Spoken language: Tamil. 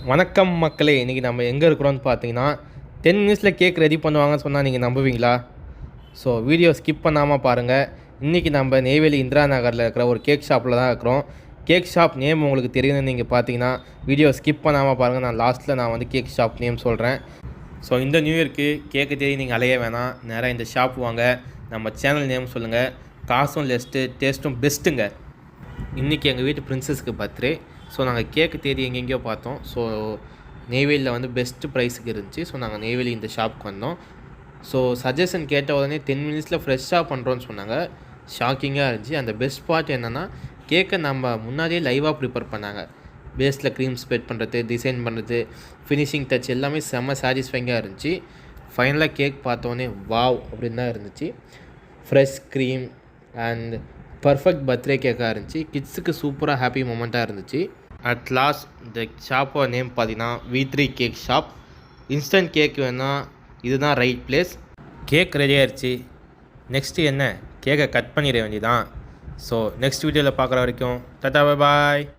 வணக்கம் மக்களே, இன்றைக்கி நம்ம எங்கே இருக்கிறோன்னு பார்த்தீங்கன்னா 10 மினிட்ஸில் கேக் ரெடி பண்ணுவாங்கன்னு சொன்னால் நீங்கள் நம்புவீங்களா? ஸோ வீடியோ ஸ்கிப் பண்ணாமல் பாருங்கள். இன்றைக்கி நம்ம நெய்வேலி இந்திரா நகரில் இருக்கிற ஒரு கேக் ஷாப்பில் தான் இருக்கிறோம். கேக் ஷாப் நேம் உங்களுக்கு தெரியுதுன்னு நீங்கள் பார்த்தீங்கன்னா வீடியோ ஸ்கிப் பண்ணாமல் பாருங்கள். நான் லாஸ்ட்டில் வந்து கேக் ஷாப் நேம் சொல்கிறேன். ஸோ இந்த நியூ இயர்க்கு கேக்கு தேடி நீங்கள் அலைய வேணாம், நேராக இந்த ஷாப் வாங்க. நம்ம சேனல் நேம் சொல்லுங்கள், காசும் லெஸ்ட்டு, டேஸ்ட்டும் பெஸ்ட்டுங்க. இன்றைக்கி எங்கள் வீட்டு பிரின்சஸ்க்கு பர்த்டே. ஸோ நாங்கள் கேக்கு தேடி எங்கெங்கேயோ பார்த்தோம். ஸோ நெய்வேலியில் வந்து பெஸ்ட்டு ப்ரைஸுக்கு இருந்துச்சு. ஸோ நாங்கள் நெய்வேலி இந்த ஷாப்புக்கு வந்தோம். ஸோ சஜஷன் கேட்ட உடனே 10 மினிட்ஸில் ஃப்ரெஷ்ஷாக பண்ணுறோன்னு சொன்னாங்க. ஷாக்கிங்காக இருந்துச்சு. அந்த பெஸ்ட் பார்ட் என்னென்னா, கேக்கை நம்ம முன்னாடியே லைவாக ப்ரிப்பேர் பண்ணாங்க. பேஸில் க்ரீம் ஸ்ப்ரெட் பண்ணுறது, டிசைன் பண்ணுறது, ஃபினிஷிங் டச் எல்லாமே செம்ம சாட்டிஸ்ஃபைங்காக இருந்துச்சு. ஃபைனலாக கேக் பார்த்தோன்னே வாவ் அப்படின்னு தான் இருந்துச்சு. Fresh cream and perfect birthday கேக்காக இருந்துச்சு. கிட்ஸுக்கு சூப்பராக ஹாப்பி மூமெண்ட்டாக இருந்துச்சு. அட் லாஸ்ட் இந்த ஷாப்போட நேம் பார்த்தீங்கன்னா V3 cake shop. Instant cake வேணால் இதுதான் ரைட் பிளேஸ். கேக் ரெடி ஆயிடுச்சு. நெக்ஸ்ட்டு என்ன, கேக்கை கட் பண்ணிட வேண்டியதான். ஸோ நெக்ஸ்ட் வீடியோவில் பார்க்குற வரைக்கும் டாடா, பை பாய்.